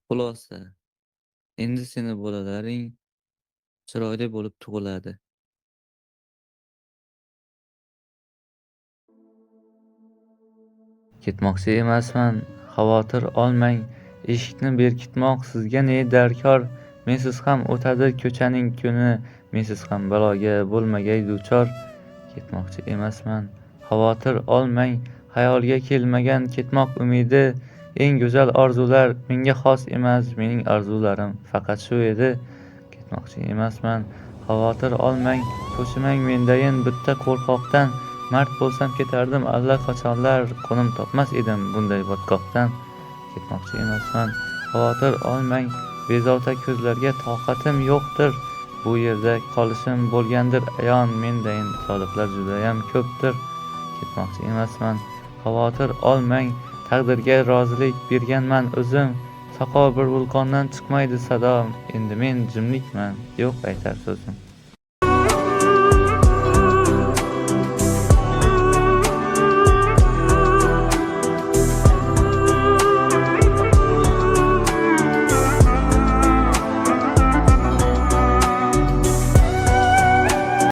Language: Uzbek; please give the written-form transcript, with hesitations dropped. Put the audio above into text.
Xulosa: endi seni bolalaring chiroyli bo'lib tug'iladi. Ketmoqchi emasman, xavotir olmang. Eshikni berkitmoq sizga ne darkor. Mensiz ham o'tadi ko'chaning kuni, mensiz ham baloga bo'lmagay duchor. Ketmoqchi emasman, xavotir olmang. Xayolga kelmagan ketmoq umidi. Eng go'zal orzular menga xos emas, mening orzularim faqat shu edi. Ketmoqchi emasman, xavotir olmang. Cho'chimang mendayin bitta qo'rqoqdan. Mard bo'lsam ketardim allaqachonlar, qo'nim topmas edim bunday botqoqdan. Ketmoqchi emasman, xavotir olmang. Bezovta ko'zlarga toqatim yo'qdir. Bu yerda qolishim bo'lgandir ayon, mendayin soliqlar judayam ko'pdir. Ketmoqchi emasman, xavotir olmang. Taqdirga rozilik berganman o'zim. Soqov bir vulqondan chiqmaydi sado. Endi men jimlikman, yo'q aytar so'zim.